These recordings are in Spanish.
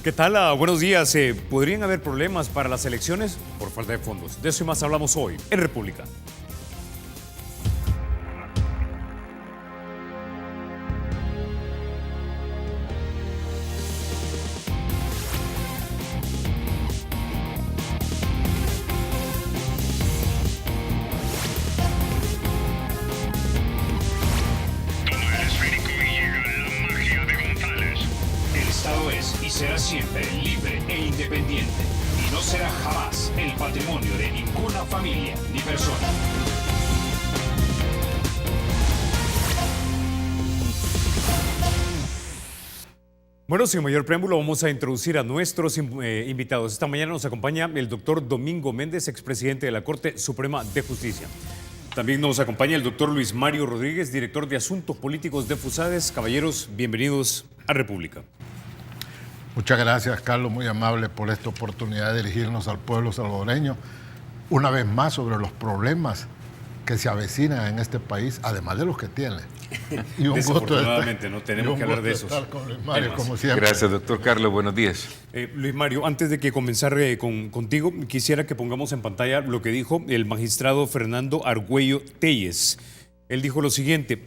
¿Qué tal? Buenos días. ¿Podrían haber problemas para las elecciones por falta de fondos? De eso y más hablamos hoy en República. Será siempre libre e independiente y no será jamás el patrimonio de ninguna familia ni persona. Bueno, sin mayor preámbulo, vamos a introducir a nuestros invitados. Esta mañana nos acompaña el doctor Domingo Méndez, expresidente de la Corte Suprema de Justicia. También nos acompaña el doctor Luis Mario Rodríguez, director de Asuntos Políticos de FUSADES. Caballeros, bienvenidos a República. Muchas gracias, Carlos, muy amable por esta oportunidad de dirigirnos al pueblo salvadoreño una vez más sobre los problemas que se avecinan en este país, además de los que tiene. Y desafortunadamente no tenemos que hablar de esos. Con Luis Mario, como siempre. Gracias, doctor Carlos. Buenos días. Luis Mario, antes de que comenzar contigo, quisiera que pongamos en pantalla lo que dijo el magistrado Fernando Argüello Telles. Él dijo lo siguiente: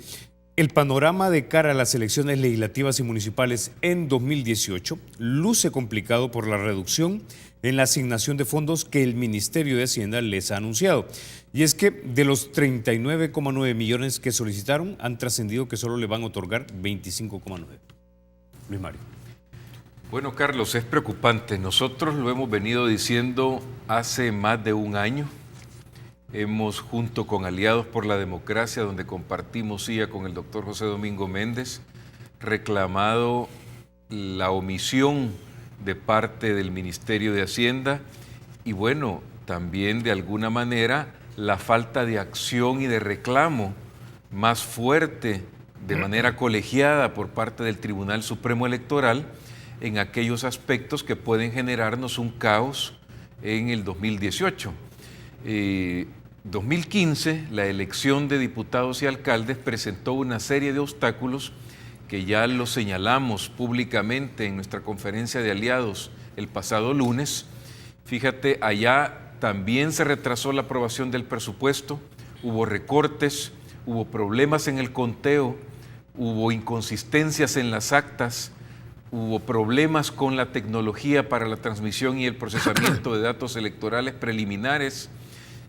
el panorama de cara a las elecciones legislativas y municipales en 2018 luce complicado por la reducción en la asignación de fondos que el Ministerio de Hacienda les ha anunciado. Y es que de los 39,9 millones que solicitaron, han trascendido que solo le van a otorgar 25,9. Luis Mario. Bueno, Carlos, es preocupante. Nosotros lo hemos venido diciendo hace más de un año. Hemos, junto con Aliados por la Democracia, donde compartimos silla con el doctor José Domingo Méndez, reclamado la omisión de parte del Ministerio de Hacienda y, bueno, también de alguna manera la falta de acción y de reclamo más fuerte de manera colegiada por parte del Tribunal Supremo Electoral en aquellos aspectos que pueden generarnos un caos en el 2018. 2015, la elección de diputados y alcaldes presentó una serie de obstáculos que ya lo señalamos públicamente en nuestra conferencia de aliados el pasado lunes. Fíjate, allá también se retrasó la aprobación del presupuesto, hubo recortes, hubo problemas en el conteo, hubo inconsistencias en las actas, hubo problemas con la tecnología para la transmisión y el procesamiento de datos electorales preliminares,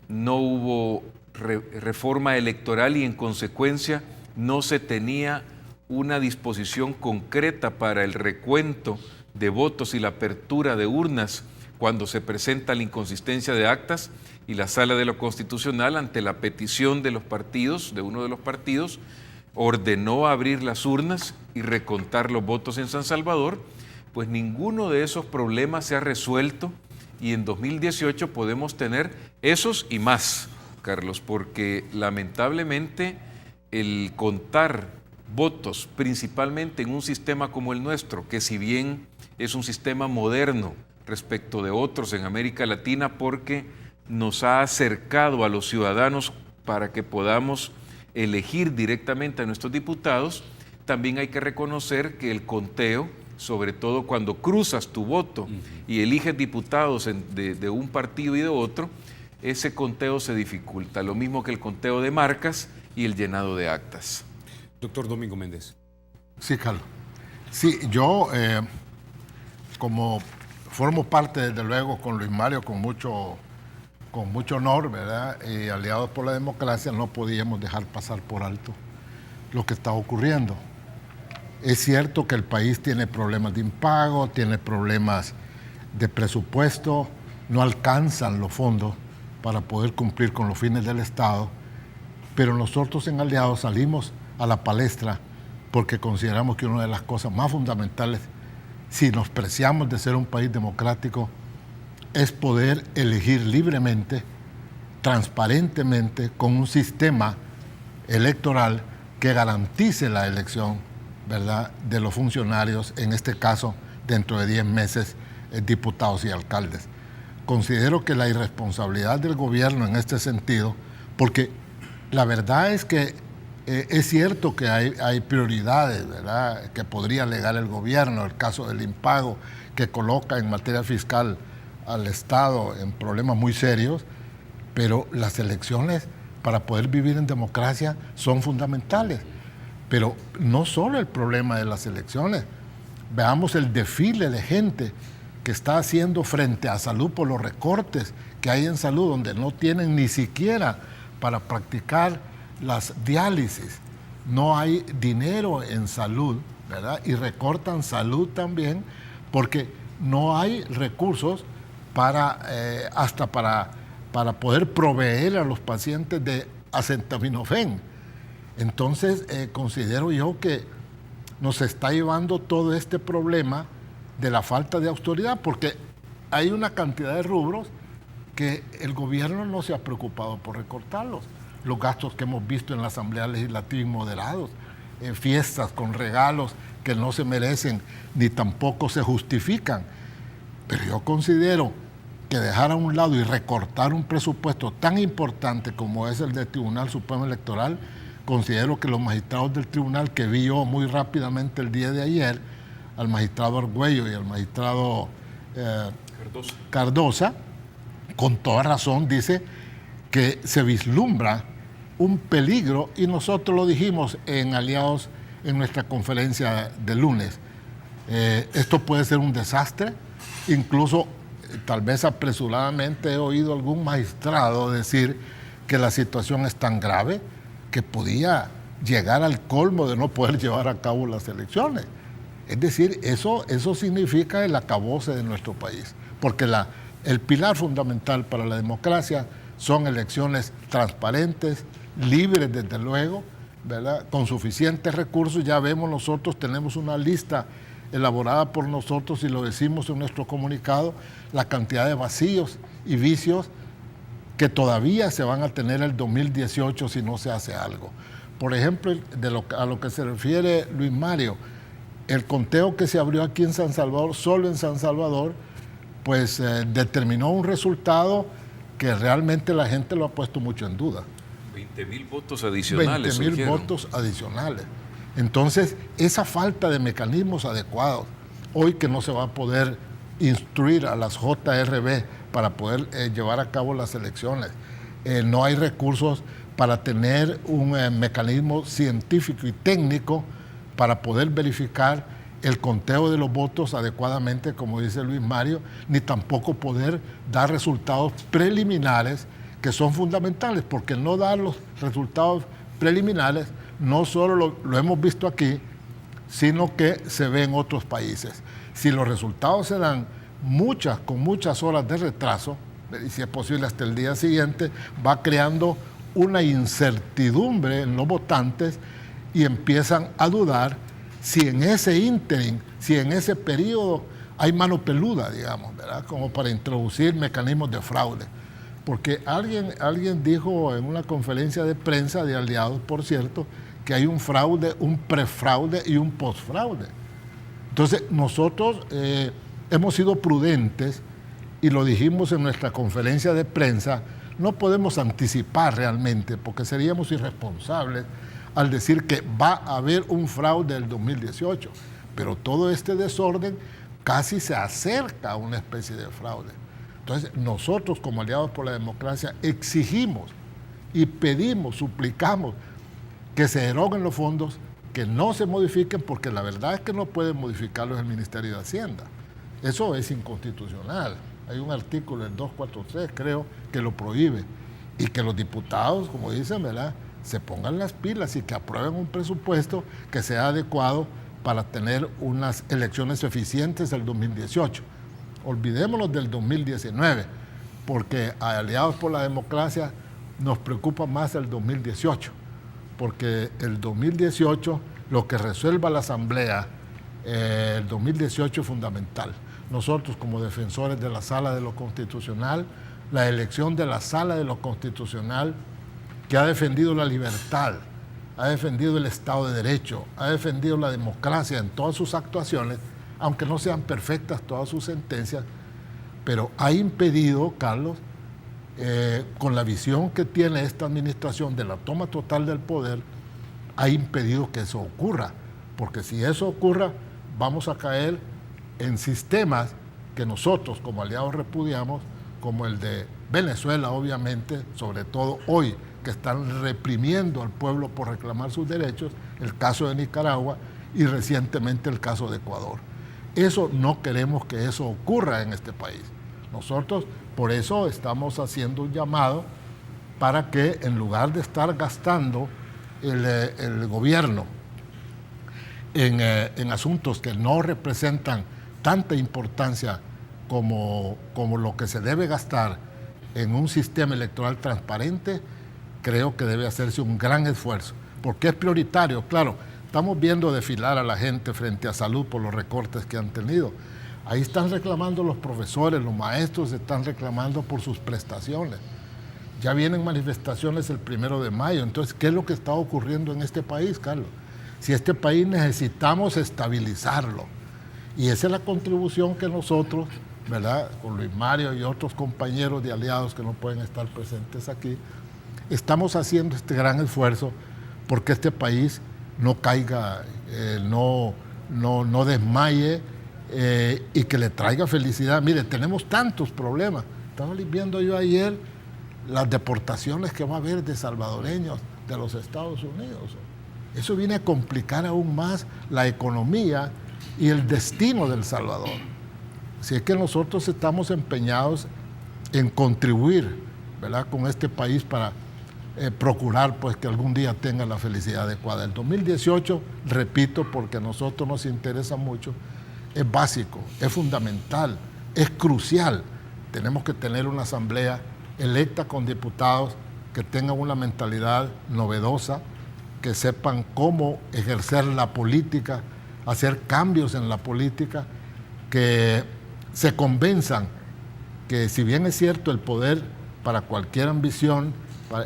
no hubo reforma electoral y en consecuencia no se tenía una disposición concreta para el recuento de votos y la apertura de urnas cuando se presenta la inconsistencia de actas, y la Sala de lo Constitucional, ante la petición de los partidos, de uno de los partidos, ordenó abrir las urnas y recontar los votos en San Salvador. Pues ninguno de esos problemas se ha resuelto y en 2018 podemos tener esos y más, Carlos, porque lamentablemente el contar votos, principalmente en un sistema como el nuestro, que si bien es un sistema moderno respecto de otros en América Latina, porque nos ha acercado a los ciudadanos para que podamos elegir directamente a nuestros diputados, también hay que reconocer que el conteo, sobre todo cuando cruzas tu voto y eliges diputados de un partido y de otro, ese conteo se dificulta, lo mismo que el conteo de marcas y el llenado de actas. Doctor Domingo Méndez. Sí, Carlos. Sí, yo como formo parte, desde luego, con Luis Mario, con mucho honor, ¿verdad? Y Aliados por la Democracia, no podíamos dejar pasar por alto lo que está ocurriendo. Es cierto que el país tiene problemas de impago, tiene problemas de presupuesto, no alcanzan los fondos para poder cumplir con los fines del Estado, pero nosotros en Aliados salimos a la palestra porque consideramos que una de las cosas más fundamentales, si nos preciamos de ser un país democrático, es poder elegir libremente, transparentemente, con un sistema electoral que garantice la elección, ¿verdad?, de los funcionarios, en este caso, dentro de 10 meses, diputados y alcaldes. Considero que la irresponsabilidad del gobierno en este sentido, porque la verdad es que Es cierto que hay prioridades, ¿verdad?, que podría alegar el gobierno, el caso del impago que coloca en materia fiscal al Estado en problemas muy serios, pero las elecciones para poder vivir en democracia son fundamentales. Pero no solo el problema de las elecciones, veamos el desfile de gente que está haciendo frente a salud por los recortes que hay en salud, donde no tienen ni siquiera para practicar las diálisis, no hay dinero en salud, ¿verdad? Y recortan salud también porque no hay recursos hasta para poder proveer a los pacientes de acetaminofén. Entonces, considero yo que nos está llevando todo este problema de la falta de austeridad, porque hay una cantidad de rubros que el gobierno no se ha preocupado por recortarlos. Los gastos que hemos visto en la Asamblea Legislativa inmoderados, fiestas con regalos que no se merecen ni tampoco se justifican. Pero yo considero que dejar a un lado y recortar un presupuesto tan importante como es el del Tribunal Supremo Electoral, considero que los magistrados del tribunal, que vi yo muy rápidamente el día de ayer, al magistrado Argüello y al magistrado Cardosa, con toda razón dice que se vislumbra un peligro, y nosotros lo dijimos en Aliados en nuestra conferencia de lunes. Esto puede ser un desastre, incluso tal vez apresuradamente he oído algún magistrado decir que la situación es tan grave que podía llegar al colmo de no poder llevar a cabo las elecciones. Es decir, eso significa el acabose de nuestro país, porque el pilar fundamental para la democracia son elecciones transparentes, libres desde luego, ¿verdad?, con suficientes recursos. Ya vemos, nosotros tenemos una lista elaborada por nosotros y lo decimos en nuestro comunicado, la cantidad de vacíos y vicios que todavía se van a tener el 2018 si no se hace algo. Por ejemplo, a lo que se refiere Luis Mario, el conteo que se abrió aquí en San Salvador, solo en San Salvador, pues determinó un resultado que realmente la gente lo ha puesto mucho en duda. 20,000 votos adicionales. 20,000 votos adicionales. Entonces, esa falta de mecanismos adecuados, hoy que no se va a poder instruir a las JRB para poder llevar a cabo las elecciones, no hay recursos para tener un mecanismo científico y técnico para poder verificar el conteo de los votos adecuadamente, como dice Luis Mario, ni tampoco poder dar resultados preliminares que son fundamentales, porque no dar los resultados preliminares no solo lo hemos visto aquí, sino que se ve en otros países. Si los resultados se dan con muchas horas de retraso, y si es posible hasta el día siguiente, va creando una incertidumbre en los votantes y empiezan a dudar si en ese ínterin, si en ese periodo hay mano peluda, digamos, ¿verdad?, como para introducir mecanismos de fraude. Porque alguien dijo en una conferencia de prensa de Aliados, por cierto, que hay un fraude, un prefraude y un postfraude. Entonces, nosotros hemos sido prudentes y lo dijimos en nuestra conferencia de prensa, no podemos anticipar realmente, porque seríamos irresponsables al decir que va a haber un fraude del 2018, pero todo este desorden casi se acerca a una especie de fraude. Entonces, nosotros como Aliados por la Democracia exigimos y pedimos, suplicamos que se eroguen los fondos, que no se modifiquen, porque la verdad es que no pueden modificarlos el Ministerio de Hacienda. Eso es inconstitucional. Hay un artículo, el 243, creo, que lo prohíbe. Y que los diputados, como dicen, ¿verdad?, se pongan las pilas y que aprueben un presupuesto que sea adecuado para tener unas elecciones eficientes el 2018. Olvidémonos del 2019, porque a Aliados por la Democracia nos preocupa más el 2018, porque el 2018, lo que resuelva la Asamblea, el 2018 es fundamental. Nosotros, como defensores de la Sala de lo Constitucional, la elección de la Sala de lo Constitucional, que ha defendido la libertad, ha defendido el Estado de Derecho, ha defendido la democracia en todas sus actuaciones, aunque no sean perfectas todas sus sentencias, pero ha impedido, Carlos, con la visión que tiene esta administración de la toma total del poder, ha impedido que eso ocurra, porque si eso ocurra, vamos a caer en sistemas que nosotros como aliados repudiamos, como el de Venezuela, obviamente, sobre todo hoy, que están reprimiendo al pueblo por reclamar sus derechos, el caso de Nicaragua y recientemente el caso de Ecuador. Eso no queremos que eso ocurra en este país. Nosotros por eso estamos haciendo un llamado para que en lugar de estar gastando el gobierno en asuntos que no representan tanta importancia como lo que se debe gastar en un sistema electoral transparente, creo que debe hacerse un gran esfuerzo, porque es prioritario. Claro, estamos viendo desfilar a la gente frente a salud por los recortes que han tenido. Ahí están reclamando los profesores, los maestros están reclamando por sus prestaciones. Ya vienen manifestaciones el 1 de mayo. Entonces, ¿qué es lo que está ocurriendo en este país, Carlos? Si este país necesitamos estabilizarlo. Y esa es la contribución que nosotros, ¿verdad?, con Luis Mario y otros compañeros de aliados que no pueden estar presentes aquí, estamos haciendo este gran esfuerzo porque este país no caiga, no desmaye y que le traiga felicidad. Mire, tenemos tantos problemas. Estaba viendo yo ayer las deportaciones que va a haber de salvadoreños de los Estados Unidos. Eso viene a complicar aún más la economía y el destino del Salvador. Así es que nosotros estamos empeñados en contribuir, ¿verdad?, con este país para procurar pues que algún día tenga la felicidad adecuada. El 2018, repito, porque a nosotros nos interesa mucho, es básico, es fundamental, es crucial. Tenemos que tener una asamblea electa con diputados que tengan una mentalidad novedosa, que sepan cómo ejercer la política, hacer cambios en la política, que se convenzan que si bien es cierto el poder para cualquier ambición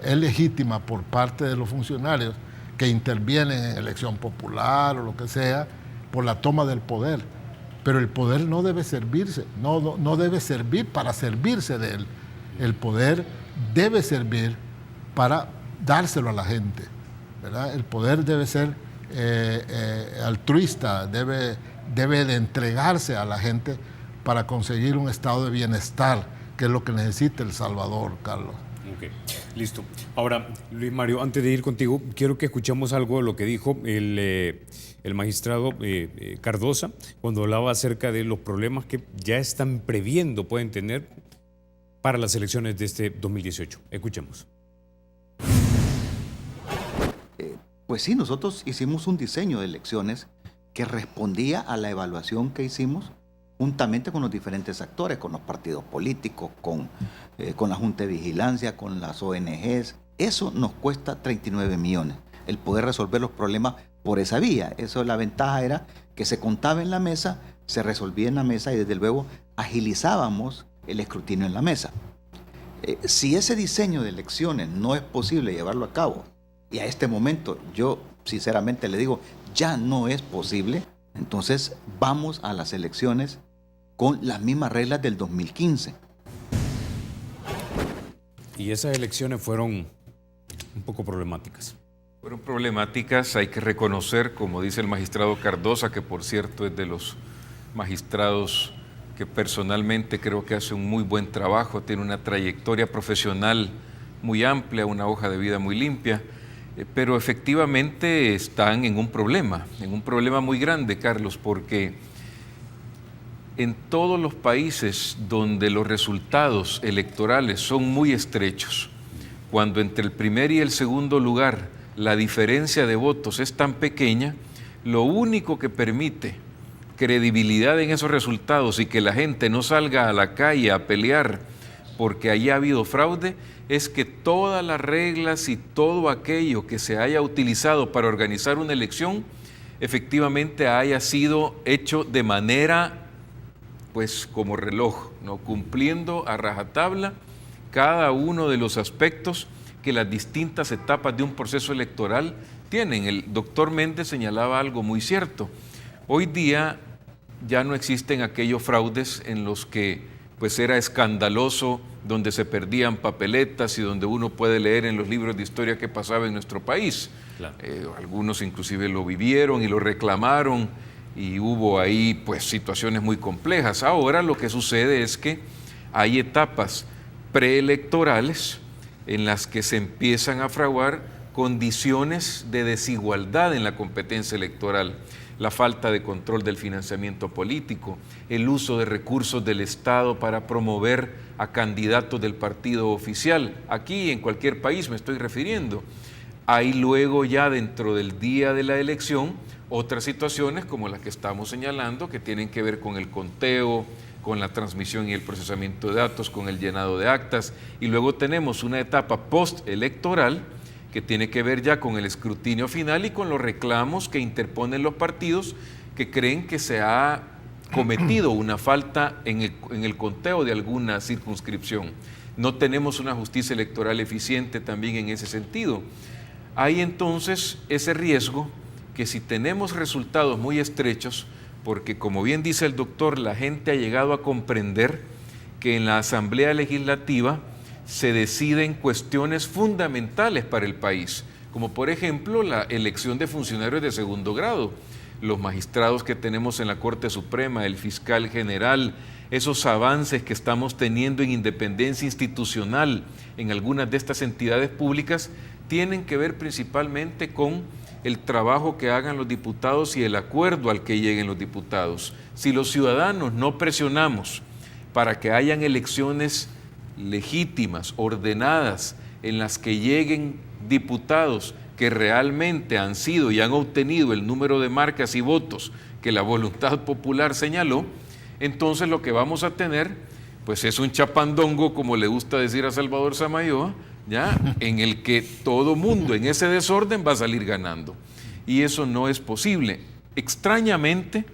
es legítima por parte de los funcionarios que intervienen en elección popular o lo que sea, por la toma del poder, pero el poder no debe servirse, no debe servir para servirse de él. El poder debe servir para dárselo a la gente, ¿verdad? El poder debe ser altruista, debe de entregarse a la gente para conseguir un estado de bienestar, que es lo que necesita El Salvador, Carlos. Ok, listo. Ahora, Luis Mario, antes de ir contigo, quiero que escuchemos algo de lo que dijo el magistrado Cardosa cuando hablaba acerca de los problemas que ya están previendo, pueden tener para las elecciones de este 2018. Escuchemos. Pues sí, nosotros hicimos un diseño de elecciones que respondía a la evaluación que hicimos juntamente con los diferentes actores, con los partidos políticos, con la Junta de Vigilancia, con las ONGs. Eso nos cuesta 39 millones, el poder resolver los problemas por esa vía. Eso, la ventaja era que se contaba en la mesa, se resolvía en la mesa y desde luego agilizábamos el escrutinio en la mesa. Si ese diseño de elecciones no es posible llevarlo a cabo, y a este momento yo sinceramente le digo, ya no es posible, entonces vamos a las elecciones con las mismas reglas del 2015. Y esas elecciones fueron un poco problemáticas. Fueron problemáticas, hay que reconocer, como dice el magistrado Cardosa, que por cierto es de los magistrados que personalmente creo que hace un muy buen trabajo, tiene una trayectoria profesional muy amplia, una hoja de vida muy limpia, pero efectivamente están en un problema muy grande, Carlos, porque en todos los países donde los resultados electorales son muy estrechos, cuando entre el primer y el segundo lugar la diferencia de votos es tan pequeña, lo único que permite credibilidad en esos resultados y que la gente no salga a la calle a pelear porque haya habido fraude, es que todas las reglas y todo aquello que se haya utilizado para organizar una elección efectivamente haya sido hecho de manera, pues como reloj, ¿no?, cumpliendo a rajatabla cada uno de los aspectos que las distintas etapas de un proceso electoral tienen. El doctor Méndez señalaba algo muy cierto. Hoy día ya no existen aquellos fraudes en los que pues era escandaloso, donde se perdían papeletas y donde uno puede leer en los libros de historia qué pasaba en nuestro país. Claro. Algunos inclusive lo vivieron y lo reclamaron y hubo ahí pues situaciones muy complejas. Ahora lo que sucede es que hay etapas preelectorales en las que se empiezan a fraguar condiciones de desigualdad en la competencia electoral, la falta de control del financiamiento político, el uso de recursos del Estado para promover a candidatos del partido oficial. Aquí en cualquier país me estoy refiriendo. Hay luego ya dentro del día de la elección otras situaciones como las que estamos señalando que tienen que ver con el conteo, con la transmisión y el procesamiento de datos, con el llenado de actas, y luego tenemos una etapa postelectoral que tiene que ver ya con el escrutinio final y con los reclamos que interponen los partidos que creen que se ha cometido una falta en el conteo de alguna circunscripción. No tenemos una justicia electoral eficiente también en ese sentido. Hay entonces ese riesgo que si tenemos resultados muy estrechos, porque como bien dice el doctor, la gente ha llegado a comprender que en la Asamblea Legislativa se deciden cuestiones fundamentales para el país, como por ejemplo la elección de funcionarios de segundo grado, los magistrados que tenemos en la Corte Suprema, el fiscal general, esos avances que estamos teniendo en independencia institucional en algunas de estas entidades públicas, tienen que ver principalmente con el trabajo que hagan los diputados y el acuerdo al que lleguen los diputados. Si los ciudadanos no presionamos para que hayan elecciones legítimas, ordenadas, en las que lleguen diputados que realmente han sido y han obtenido el número de marcas y votos que la voluntad popular señaló, entonces lo que vamos a tener pues es un chapandongo, como le gusta decir a Salvador Samayoa, ¿ya? En el que todo mundo en ese desorden va a salir ganando. Y eso no es posible. Extrañamente,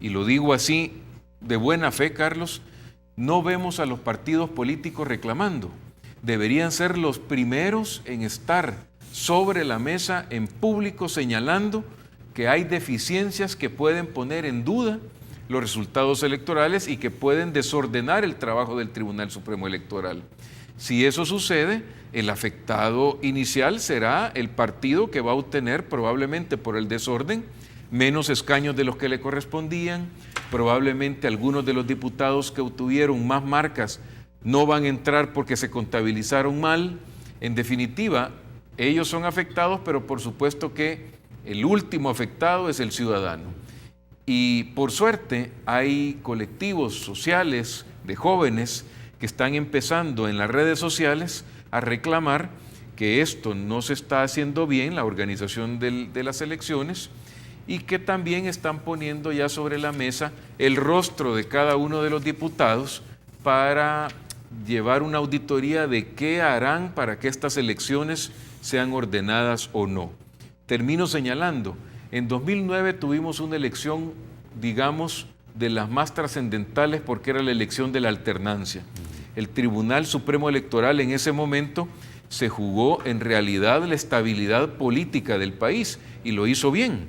y lo digo así de buena fe, Carlos, no vemos a los partidos políticos reclamando. Deberían ser los primeros en estar sobre la mesa en público señalando que hay deficiencias que pueden poner en duda los resultados electorales y que pueden desordenar el trabajo del Tribunal Supremo Electoral. Si eso sucede, el afectado inicial será el partido que va a obtener, probablemente por el desorden, menos escaños de los que le correspondían, probablemente algunos de los diputados que obtuvieron más marcas no van a entrar porque se contabilizaron mal. En definitiva, ellos son afectados, pero por supuesto que el último afectado es el ciudadano. Y por suerte hay colectivos sociales de jóvenes que están empezando en las redes sociales a reclamar que esto no se está haciendo bien, la organización de las elecciones, y que también están poniendo ya sobre la mesa el rostro de cada uno de los diputados para llevar una auditoría de qué harán para que estas elecciones sean ordenadas o no. Termino señalando, en 2009 tuvimos una elección, digamos, de las más trascendentales porque era la elección de la alternancia. El Tribunal Supremo Electoral en ese momento se jugó en realidad la estabilidad política del país y lo hizo bien.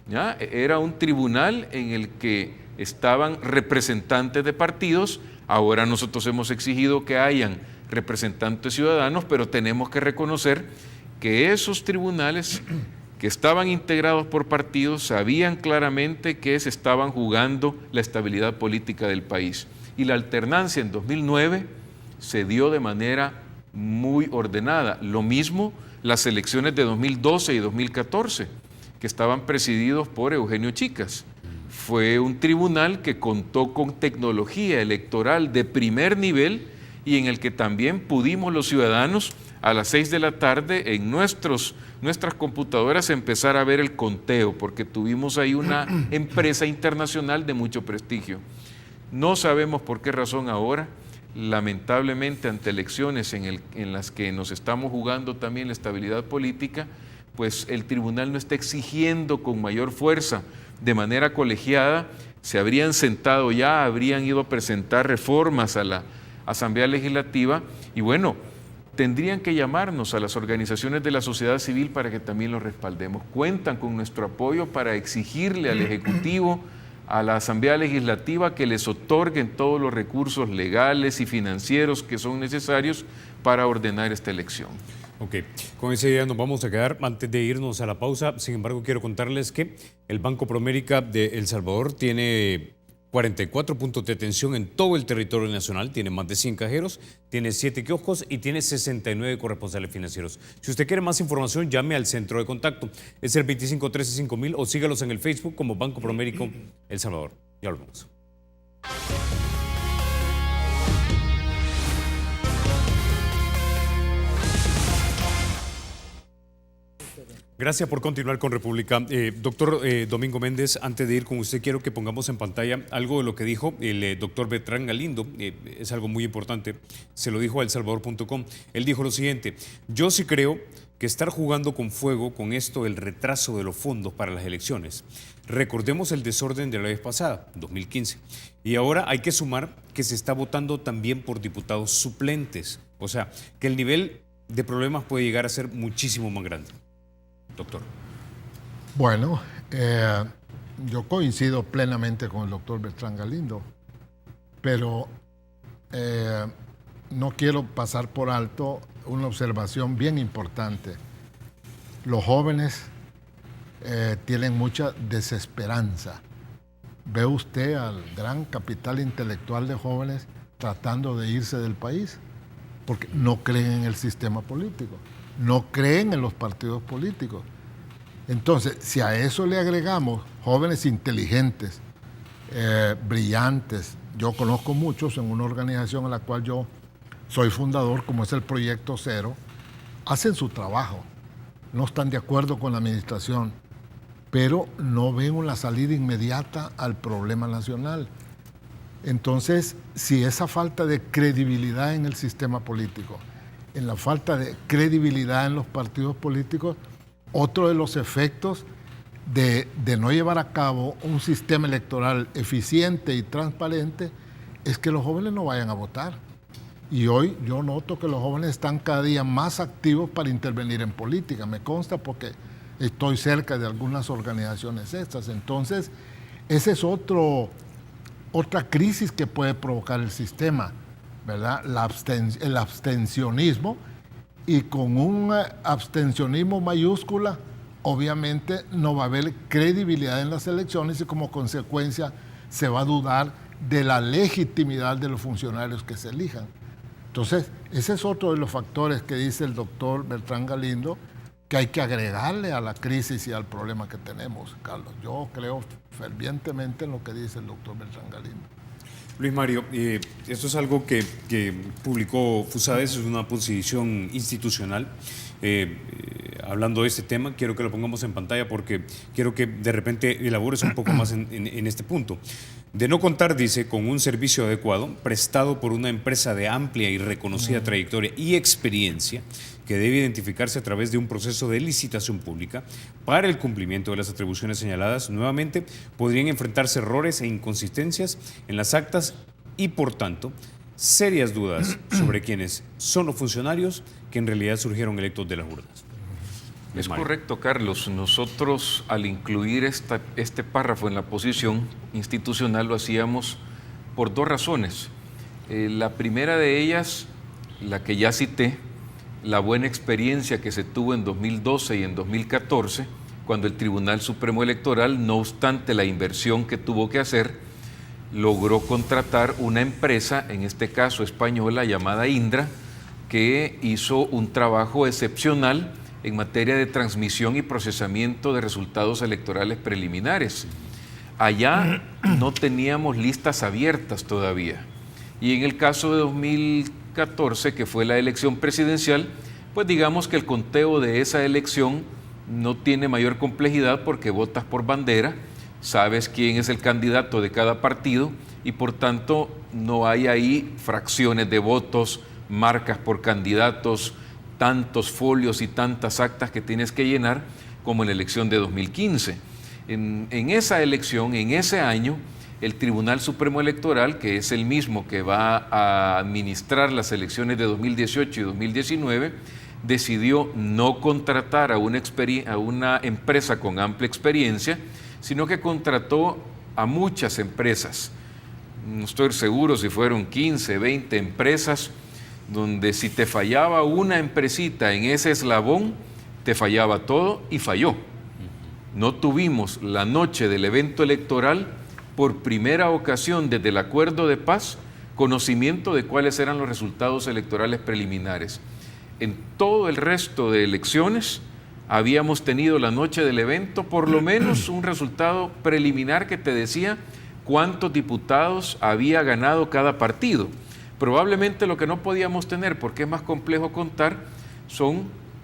¿Ya? Era un tribunal en el que estaban representantes de partidos. Ahora nosotros hemos exigido que hayan representantes ciudadanos, pero tenemos que reconocer que esos tribunales que estaban integrados por partidos sabían claramente que se estaban jugando la estabilidad política del país. Y la alternancia en 2009 se dio de manera muy ordenada. Lo mismo las elecciones de 2012 y 2014, que estaban presididos por Eugenio Chicas. Fue un tribunal que contó con tecnología electoral de primer nivel y en el que también pudimos los ciudadanos a las 6 de la tarde en nuestras computadoras empezar a ver el conteo, porque tuvimos ahí una empresa internacional de mucho prestigio. No sabemos por qué razón ahora, lamentablemente ante elecciones en las que nos estamos jugando también la estabilidad política, pues el tribunal no está exigiendo con mayor fuerza, de manera colegiada. Se habrían sentado ya, habrían ido a presentar reformas a la Asamblea Legislativa y bueno, tendrían que llamarnos a las organizaciones de la sociedad civil para que también los respaldemos. Cuentan con nuestro apoyo para exigirle al Ejecutivo, a la Asamblea Legislativa que les otorguen todos los recursos legales y financieros que son necesarios para ordenar esta elección. Ok, con esa idea nos vamos a quedar antes de irnos a la pausa. Sin embargo, quiero contarles que el Banco Promérica de El Salvador tiene 44 puntos de atención en todo el territorio nacional, tiene más de 100 cajeros, tiene 7 kioscos y tiene 69 corresponsales financieros. Si usted quiere más información, llame al centro de contacto. Es el 2513-5000 o sígalos en el Facebook como Banco Promérica El Salvador. Ya volvemos. Gracias por continuar con República. Doctor Domingo Méndez, antes de ir con usted, quiero que pongamos en pantalla algo de lo que dijo el doctor Bertrán Galindo. Es algo muy importante. Se lo dijo a elsalvador.com. Él dijo lo siguiente: yo sí creo que estar jugando con fuego con esto del retraso de los fondos para las elecciones. Recordemos el desorden de la vez pasada, 2015. Y ahora hay que sumar que se está votando también por diputados suplentes. O sea, que el nivel de problemas puede llegar a ser muchísimo más grande. Doctor. Bueno, yo coincido plenamente con el doctor Bertrán Galindo, pero no quiero pasar por alto una observación bien importante. Los jóvenes tienen mucha desesperanza. ¿Ve usted al gran capital intelectual de jóvenes tratando de irse del país? Porque no creen en el sistema político. No creen en los partidos políticos. Entonces, si a eso le agregamos jóvenes inteligentes, brillantes, yo conozco muchos en una organización en la cual yo soy fundador, como es el Proyecto Cero, hacen su trabajo, no están de acuerdo con la administración, pero no ven una salida inmediata al problema nacional. Entonces, si esa falta de credibilidad en el sistema político, en la falta de credibilidad en los partidos políticos, otro de los efectos de no llevar a cabo un sistema electoral eficiente y transparente es que los jóvenes no vayan a votar. Y hoy yo noto que los jóvenes están cada día más activos para intervenir en política. Me consta porque estoy cerca de algunas organizaciones estas. Entonces, esa es otra crisis que puede provocar el sistema, ¿verdad? El abstencionismo, y con un abstencionismo mayúscula, obviamente no va a haber credibilidad en las elecciones y como consecuencia se va a dudar de la legitimidad de los funcionarios que se elijan. Entonces, ese es otro de los factores que dice el doctor Bertrán Galindo que hay que agregarle a la crisis y al problema que tenemos, Carlos. Yo creo fervientemente en lo que dice el doctor Bertrán Galindo. Luis Mario, esto es algo que publicó Fusades, es una posición institucional. Hablando de este tema, quiero que lo pongamos en pantalla porque quiero que de repente elabores un poco más en este punto. De no contar, dice, con un servicio adecuado, prestado por una empresa de amplia y reconocida trayectoria y experiencia, que debe identificarse a través de un proceso de licitación pública para el cumplimiento de las atribuciones señaladas, nuevamente podrían enfrentarse errores e inconsistencias en las actas y, por tanto, serias dudas sobre quiénes son los funcionarios que en realidad surgieron electos de las urnas. Es correcto, Carlos. Nosotros, al incluir este párrafo en la posición institucional, lo hacíamos por dos razones. La primera de ellas, la que ya cité, la buena experiencia que se tuvo en 2012 y en 2014, cuando el Tribunal Supremo Electoral, no obstante la inversión que tuvo que hacer, logró contratar una empresa, en este caso española, llamada Indra, que hizo un trabajo excepcional en materia de transmisión y procesamiento de resultados electorales preliminares. Allá no teníamos listas abiertas todavía. Y en el caso de 2014, que fue la elección presidencial, pues digamos que el conteo de esa elección no tiene mayor complejidad porque votas por bandera, sabes quién es el candidato de cada partido y por tanto no hay ahí fracciones de votos, marcas por candidatos, tantos folios y tantas actas que tienes que llenar como en la elección de 2015. En esa elección, en ese año, el Tribunal Supremo Electoral, que es el mismo que va a administrar las elecciones de 2018 y 2019, decidió no contratar a una empresa con amplia experiencia, sino que contrató a muchas empresas. No estoy seguro si fueron 15, 20 empresas, donde si te fallaba una empresita en ese eslabón, te fallaba todo y falló. No tuvimos la noche del evento electoral, por primera ocasión desde el acuerdo de paz, conocimiento de cuáles eran los resultados electorales preliminares. En todo el resto de elecciones habíamos tenido la noche del evento por lo menos un resultado preliminar que te decía cuántos diputados había ganado cada partido. Probablemente lo que no podíamos tener, porque es más complejo contar, son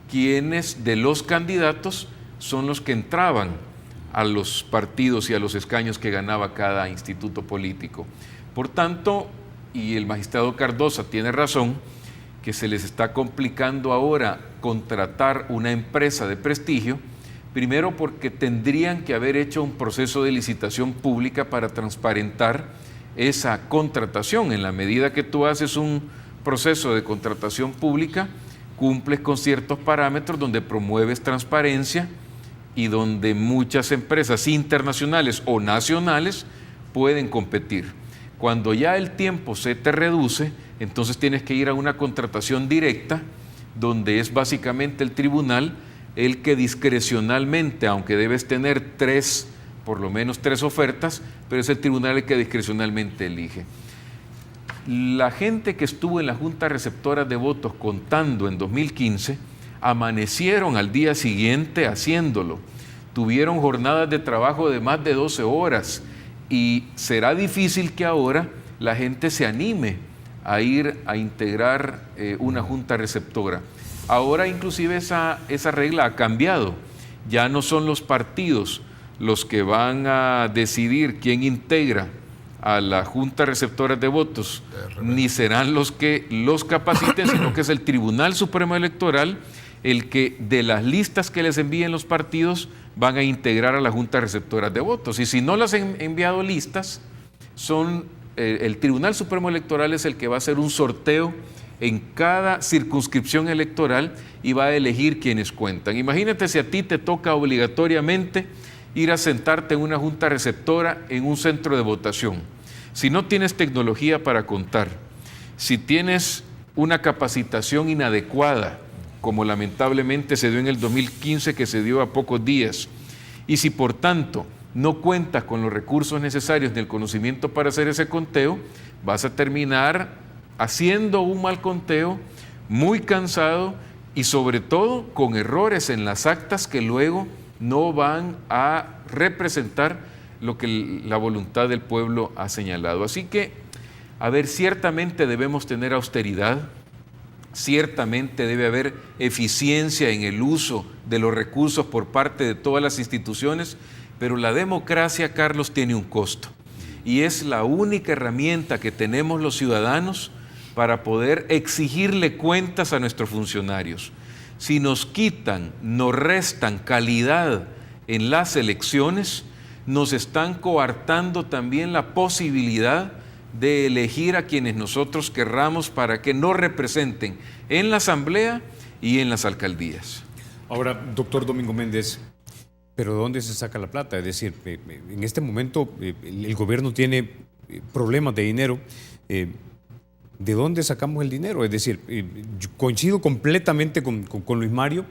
quiénes de los candidatos son los que entraban a los partidos y a los escaños que ganaba cada instituto político. Por tanto, y el magistrado Cardosa tiene razón, que se les está complicando ahora contratar una empresa de prestigio, primero porque tendrían que haber hecho un proceso de licitación pública para transparentar esa contratación. En la medida que tú haces un proceso de contratación pública, cumples con ciertos parámetros donde promueves transparencia y donde muchas empresas internacionales o nacionales pueden competir. Cuando ya el tiempo se te reduce, entonces tienes que ir a una contratación directa, donde es básicamente el tribunal el que discrecionalmente, aunque debes tener por lo menos tres ofertas, pero es el tribunal el que discrecionalmente elige. La gente que estuvo en la Junta Receptora de Votos contando en 2015, amanecieron al día siguiente haciéndolo. Tuvieron jornadas de trabajo de más de 12 horas y será difícil que ahora la gente se anime a ir a integrar una junta receptora. Ahora inclusive esa regla ha cambiado. Ya no son los partidos los que van a decidir quién integra a la junta receptora de votos, ni serán los que los capaciten, sino que es el Tribunal Supremo Electoral el que de las listas que les envíen los partidos van a integrar a la junta receptora de votos. Y si no les han enviado listas, el Tribunal Supremo Electoral es el que va a hacer un sorteo en cada circunscripción electoral y va a elegir quienes cuentan. Imagínate si a ti te toca obligatoriamente ir a sentarte en una junta receptora en un centro de votación. Si no tienes tecnología para contar, si tienes una capacitación inadecuada, como lamentablemente se dio en el 2015, que se dio a pocos días, y si por tanto no cuentas con los recursos necesarios ni el conocimiento para hacer ese conteo, vas a terminar haciendo un mal conteo, muy cansado y sobre todo con errores en las actas que luego no van a representar lo que la voluntad del pueblo ha señalado. Así que, ciertamente debemos tener austeridad, ciertamente debe haber eficiencia en el uso de los recursos por parte de todas las instituciones, pero la democracia, Carlos, tiene un costo y es la única herramienta que tenemos los ciudadanos para poder exigirle cuentas a nuestros funcionarios. Si nos quitan, nos restan calidad en las elecciones, nos están coartando también la posibilidad de elegir a quienes nosotros querramos para que nos representen en la Asamblea y en las alcaldías. Ahora, doctor Domingo Méndez, ¿pero de dónde se saca la plata? Es decir, en este momento el gobierno tiene problemas de dinero. ¿De dónde sacamos el dinero? Es decir, yo coincido completamente con Luis Mario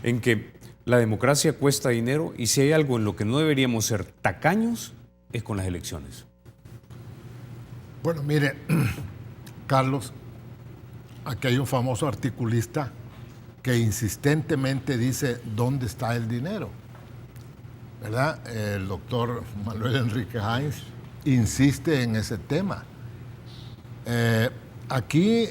en que la democracia cuesta dinero y si hay algo en lo que no deberíamos ser tacaños es con las elecciones. Bueno, mire, Carlos, aquí hay un famoso articulista que insistentemente dice dónde está el dinero, ¿verdad? El doctor Manuel Enrique Heinz insiste en ese tema. Aquí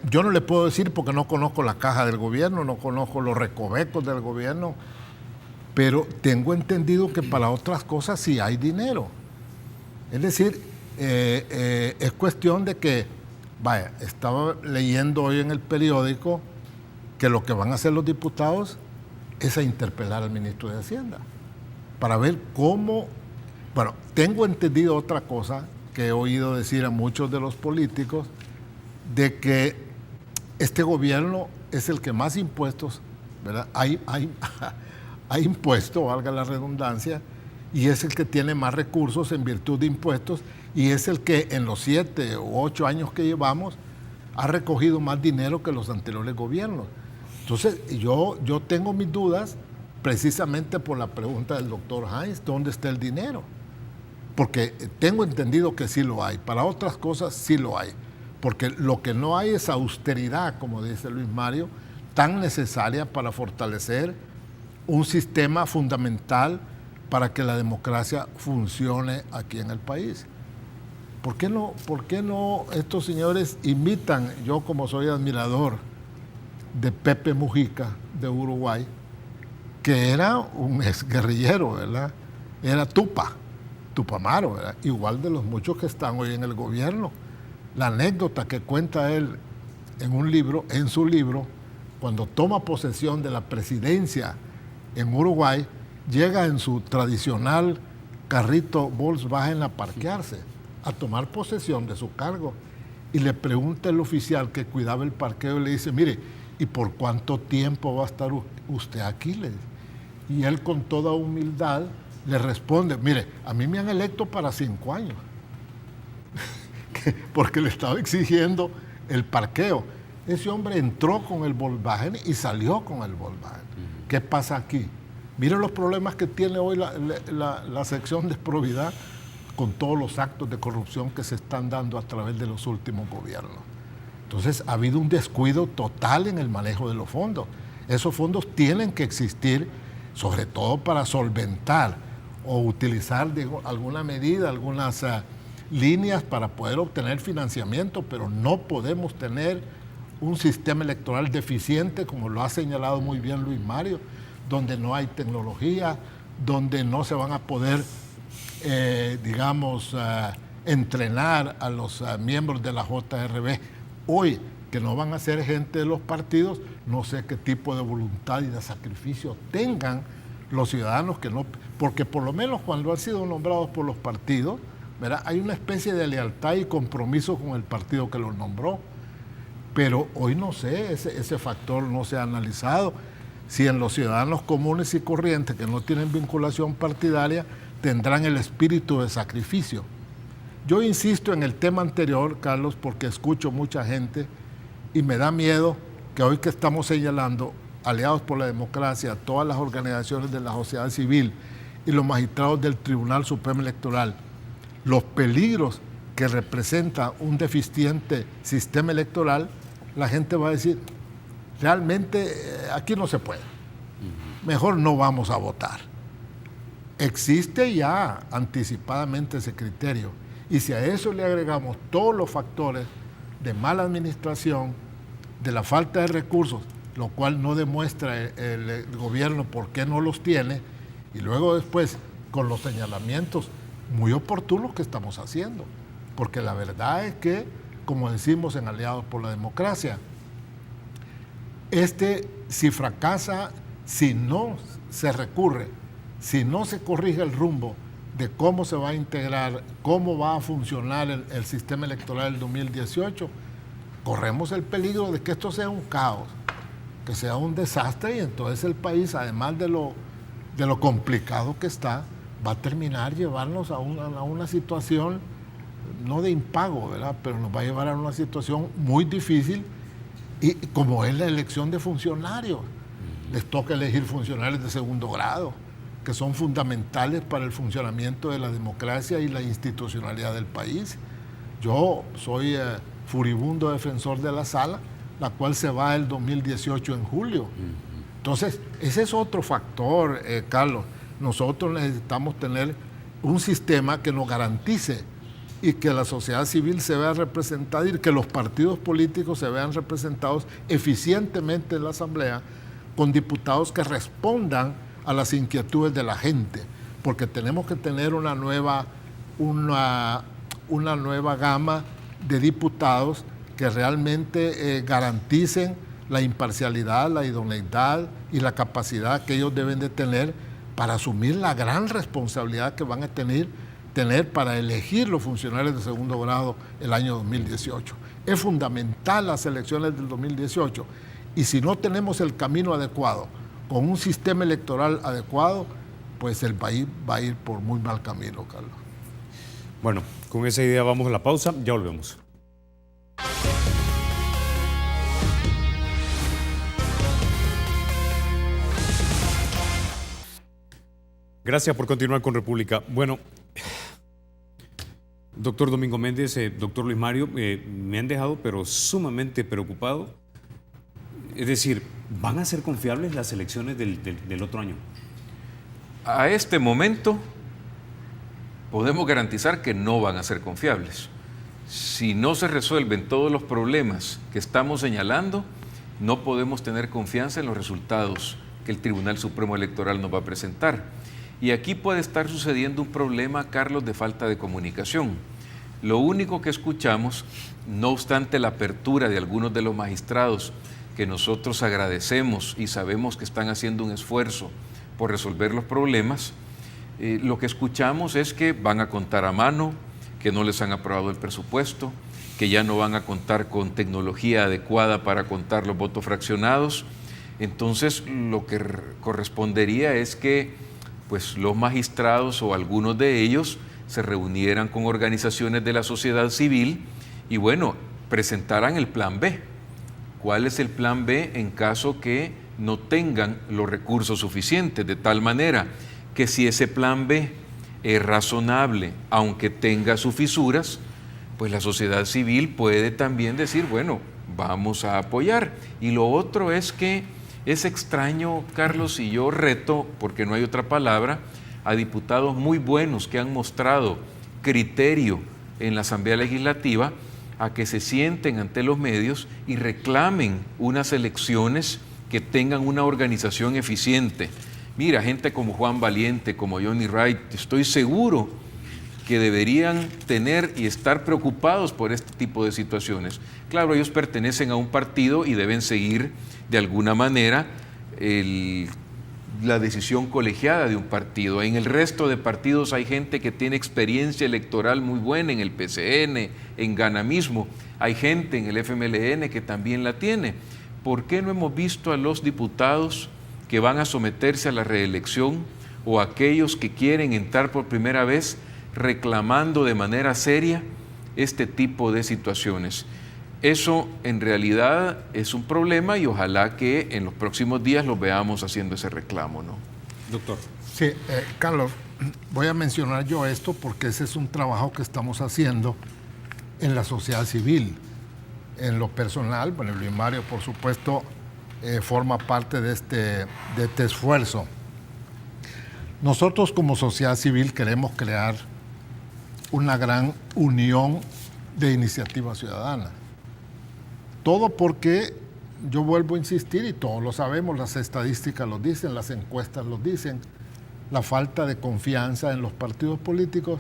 yo no le puedo decir porque no conozco la caja del gobierno, no conozco los recovecos del gobierno, pero tengo entendido que para otras cosas sí hay dinero. Es decir, es cuestión de que, estaba leyendo hoy en el periódico que lo que van a hacer los diputados es a interpelar al ministro de Hacienda para ver cómo, tengo entendido otra cosa que he oído decir a muchos de los políticos, de que este gobierno es el que más impuestos, ¿verdad? Hay impuesto, valga la redundancia, y es el que tiene más recursos en virtud de impuestos y es el que en los 7 u 8 años que llevamos ha recogido más dinero que los anteriores gobiernos. Entonces, yo tengo mis dudas precisamente por la pregunta del doctor Heinz, ¿dónde está el dinero? Porque tengo entendido que sí lo hay, para otras cosas sí lo hay, porque lo que no hay es austeridad, como dice Luis Mario, tan necesaria para fortalecer un sistema fundamental para que la democracia funcione aquí en el país. ¿Por qué no estos señores invitan, yo como soy admirador de Pepe Mujica de Uruguay, que era un exguerrillero, ¿verdad? Era Tupamaro, ¿verdad? Igual de los muchos que están hoy en el gobierno. La anécdota que cuenta él en su libro, cuando toma posesión de la presidencia en Uruguay, llega en su tradicional carrito Volkswagen a parquearse, a tomar posesión de su cargo. Y le pregunta el oficial que cuidaba el parqueo y le dice, mire, ¿y por cuánto tiempo va a estar usted aquí? Le dice. Y él con toda humildad le responde, mire, a mí me han electo para 5 años, porque le estaba exigiendo el parqueo. Ese hombre entró con el Volkswagen y salió con el Volkswagen. ¿Qué pasa aquí? Miren los problemas que tiene hoy la sección de probidad con todos los actos de corrupción que se están dando a través de los últimos gobiernos. Entonces, ha habido un descuido total en el manejo de los fondos. Esos fondos tienen que existir, sobre todo para solventar o utilizar alguna medida, algunas líneas para poder obtener financiamiento, pero no podemos tener un sistema electoral deficiente, como lo ha señalado muy bien Luis Mario, donde no hay tecnología, donde no se van a poder, entrenar a los miembros de la JRB. Hoy, que no van a ser gente de los partidos, no sé qué tipo de voluntad y de sacrificio tengan los ciudadanos que no, porque por lo menos cuando han sido nombrados por los partidos, ¿verdad? Hay una especie de lealtad y compromiso con el partido que los nombró. Pero hoy no sé, ese factor no se ha analizado. Si en los ciudadanos comunes y corrientes que no tienen vinculación partidaria tendrán el espíritu de sacrificio. Yo insisto en el tema anterior, Carlos, porque escucho mucha gente y me da miedo que hoy que estamos señalando, Aliados por la Democracia, todas las organizaciones de la sociedad civil y los magistrados del Tribunal Supremo Electoral, los peligros que representa un deficiente sistema electoral, la gente va a decir, realmente aquí no se puede, mejor no vamos a votar. Existe ya anticipadamente ese criterio, y si a eso le agregamos todos los factores de mala administración, de la falta de recursos, lo cual no demuestra el gobierno por qué no los tiene, y luego después con los señalamientos muy oportunos que estamos haciendo, porque la verdad es que, como decimos en Aliados por la Democracia, si fracasa, si no se recurre, si no se corrige el rumbo de cómo se va a integrar, cómo va a funcionar el sistema electoral del 2018, corremos el peligro de que esto sea un caos, que sea un desastre, y entonces el país, además de lo complicado que está, va a terminar llevarnos a una situación, no de impago, ¿verdad?, pero nos va a llevar a una situación muy difícil, y como es la elección de funcionarios. Les toca elegir funcionarios de segundo grado, que son fundamentales para el funcionamiento de la democracia y la institucionalidad del país. Yo soy furibundo defensor de la sala, la cual se va el 2018 en julio. Entonces, ese es otro factor, Carlos. Nosotros necesitamos tener un sistema que nos garantice y que la sociedad civil se vea representada y que los partidos políticos se vean representados eficientemente en la Asamblea con diputados que respondan a las inquietudes de la gente, porque tenemos que tener una nueva gama de diputados que realmente garanticen la imparcialidad, la idoneidad y la capacidad que ellos deben de tener para asumir la gran responsabilidad que van a tener para elegir los funcionarios de segundo grado el año 2018. Es fundamental las elecciones del 2018, y si no tenemos el camino adecuado, con un sistema electoral adecuado, pues el país va a ir por muy mal camino, Carlos. Bueno, con esa idea vamos a la pausa, ya volvemos. Gracias por continuar con República. Bueno, doctor Domingo Méndez, doctor Luis Mario, me han dejado pero sumamente preocupado. Es decir, ¿van a ser confiables las elecciones del otro año? A este momento podemos garantizar que no van a ser confiables. Si no se resuelven todos los problemas que estamos señalando, no podemos tener confianza en los resultados que el Tribunal Supremo Electoral nos va a presentar. Y aquí puede estar sucediendo un problema, Carlos, de falta de comunicación. Lo único que escuchamos, no obstante la apertura de algunos de los magistrados que nosotros agradecemos y sabemos que están haciendo un esfuerzo por resolver los problemas, lo que escuchamos es que van a contar a mano, que no les han aprobado el presupuesto, que ya no van a contar con tecnología adecuada para contar los votos fraccionados. Entonces, lo que correspondería es que pues los magistrados o algunos de ellos se reunieran con organizaciones de la sociedad civil y bueno, presentaran el plan B. ¿Cuál es el plan B en caso que no tengan los recursos suficientes? De tal manera que si ese plan B es razonable, aunque tenga sus fisuras, pues la sociedad civil puede también decir, bueno, vamos a apoyar. Y lo otro es que es extraño, Carlos, y yo reto, porque no hay otra palabra, a diputados muy buenos que han mostrado criterio en la Asamblea Legislativa a que se sienten ante los medios y reclamen unas elecciones que tengan una organización eficiente. Mira, gente como Juan Valiente, como Johnny Wright, estoy seguro que deberían tener y estar preocupados por este tipo de situaciones. Claro, ellos pertenecen a un partido y deben seguir de alguna manera la decisión colegiada de un partido. En el resto de partidos hay gente que tiene experiencia electoral muy buena, en el PCN, en Gana mismo. Hay gente en el FMLN que también la tiene. ¿Por qué no hemos visto a los diputados que van a someterse a la reelección o aquellos que quieren entrar por primera vez reclamando de manera seria este tipo de situaciones? Eso en realidad es un problema y ojalá que en los próximos días los veamos haciendo ese reclamo, ¿no? Doctor. Sí, Carlos, voy a mencionar yo esto porque ese es un trabajo que estamos haciendo en la sociedad civil. En lo personal, bueno, Luis Mario, por supuesto, forma parte de este esfuerzo. Nosotros como sociedad civil queremos crear una gran unión de iniciativa ciudadana. Todo porque, yo vuelvo a insistir, y todos lo sabemos, las estadísticas lo dicen, las encuestas lo dicen, la falta de confianza en los partidos políticos,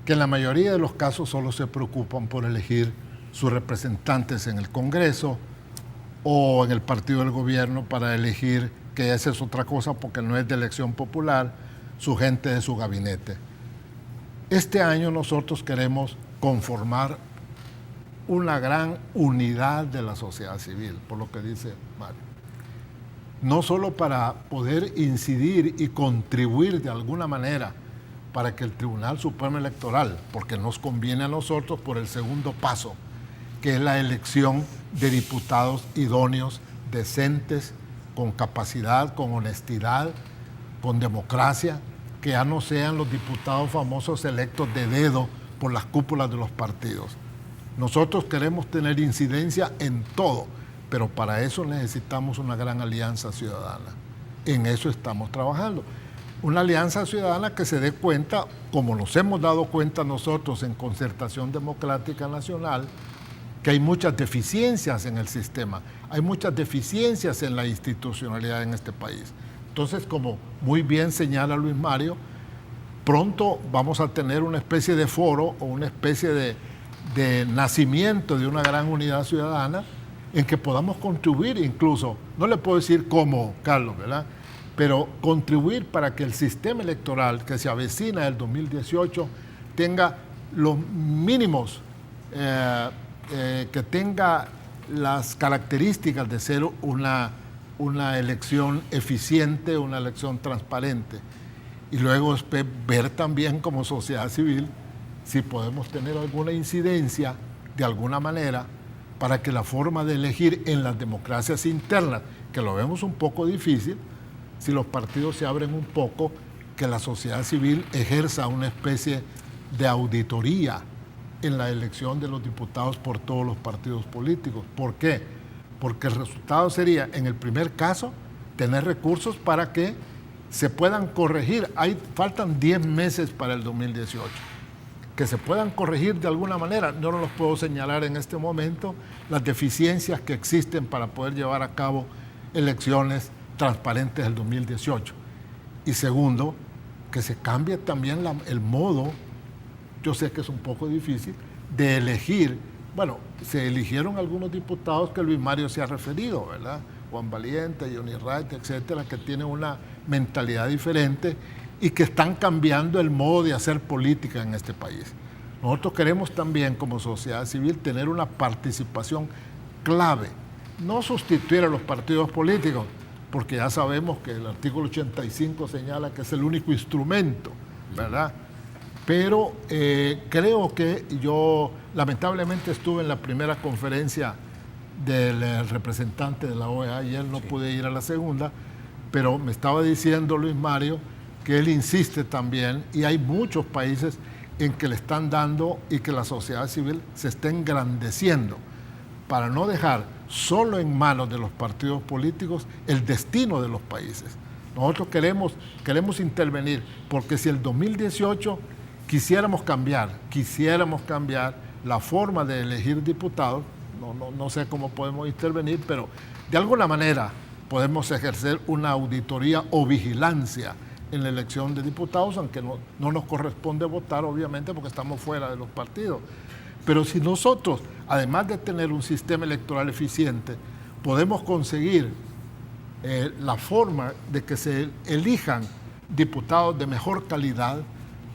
que en la mayoría de los casos solo se preocupan por elegir sus representantes en el Congreso o en el partido del gobierno para elegir, que esa es otra cosa porque no es de elección popular, su gente de su gabinete. Este año nosotros queremos conformar una gran unidad de la sociedad civil, por lo que dice Mario. No solo para poder incidir y contribuir de alguna manera para que el Tribunal Supremo Electoral, porque nos conviene a nosotros por el segundo paso, que es la elección de diputados idóneos, decentes, con capacidad, con honestidad, con democracia, que ya no sean los diputados famosos electos de dedo por las cúpulas de los partidos. Nosotros queremos tener incidencia en todo, pero para eso necesitamos una gran alianza ciudadana. En eso estamos trabajando. Una alianza ciudadana que se dé cuenta, como nos hemos dado cuenta nosotros en Concertación Democrática Nacional, que hay muchas deficiencias en el sistema, hay muchas deficiencias en la institucionalidad en este país. Entonces, como muy bien señala Luis Mario, pronto vamos a tener una especie de foro o una especie de nacimiento de una gran unidad ciudadana en que podamos contribuir incluso, no le puedo decir cómo, Carlos, ¿verdad?, pero contribuir para que el sistema electoral que se avecina del 2018 tenga los mínimos, que tenga las características de ser una elección eficiente, una elección transparente. y luego después ver también como sociedad civil si podemos tener alguna incidencia de alguna manera para que la forma de elegir en las democracias internas, que lo vemos un poco difícil, si los partidos se abren un poco, que la sociedad civil ejerza una especie de auditoría en la elección de los diputados por todos los partidos políticos. ¿Por qué? Porque el resultado sería, en el primer caso, tener recursos para que se puedan corregir. Faltan 10 meses para el 2018. Que se puedan corregir de alguna manera. Yo no los puedo señalar en este momento las deficiencias que existen para poder llevar a cabo elecciones transparentes del 2018. Y segundo, que se cambie también el modo, yo sé que es un poco difícil, de elegir. Bueno, se eligieron algunos diputados que Luis Mario se ha referido, ¿verdad? Juan Valiente, Johnny Wright, etcétera, que tienen una mentalidad diferente y que están cambiando el modo de hacer política en este país. Nosotros queremos también, como sociedad civil, tener una participación clave, no sustituir a los partidos políticos, porque ya sabemos que el artículo 85 señala que es el único instrumento, ¿verdad? Pero creo que yo lamentablemente estuve en la primera conferencia del representante de la OEA y él no pude ir a la segunda, pero me estaba diciendo Luis Mario que él insiste también, y hay muchos países en que le están dando y que la sociedad civil se está engrandeciendo para no dejar solo en manos de los partidos políticos el destino de los países. Nosotros queremos intervenir, porque si el 2018 quisiéramos cambiar la forma de elegir diputados, no sé cómo podemos intervenir, pero de alguna manera podemos ejercer una auditoría o vigilancia en la elección de diputados, aunque no nos corresponde votar, obviamente, porque estamos fuera de los partidos. Pero si nosotros, además de tener un sistema electoral eficiente, podemos conseguir la forma de que se elijan diputados de mejor calidad,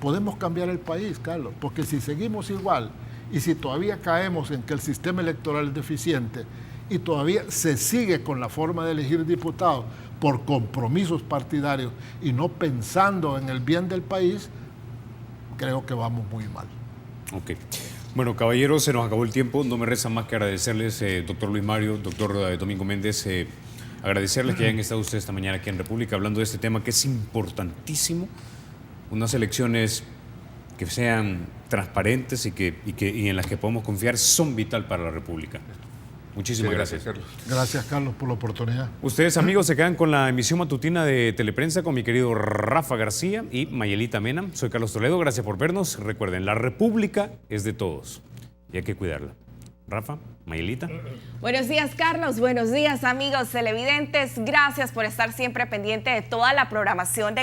podemos cambiar el país, Carlos, porque si seguimos igual y si todavía caemos en que el sistema electoral es deficiente y todavía se sigue con la forma de elegir diputados por compromisos partidarios y no pensando en el bien del país, creo que vamos muy mal. Ok. Bueno, caballeros, se nos acabó el tiempo. No me resta más que agradecerles, doctor Luis Mario, doctor Domingo Méndez, agradecerles que hayan estado ustedes esta mañana aquí en República hablando de este tema que es importantísimo. Unas elecciones que sean transparentes y en las que podamos confiar son vital para la República. Muchísimas gracias. Carlos. Gracias, Carlos, por la oportunidad. Ustedes, amigos, se quedan con la emisión matutina de Teleprensa con mi querido Rafa García y Mayelita Mena. Soy Carlos Toledo, gracias por vernos. Recuerden, la República es de todos y hay que cuidarla. Rafa, Mayelita. Buenos días, Carlos. Buenos días, amigos televidentes. Gracias por estar siempre pendiente de toda la programación de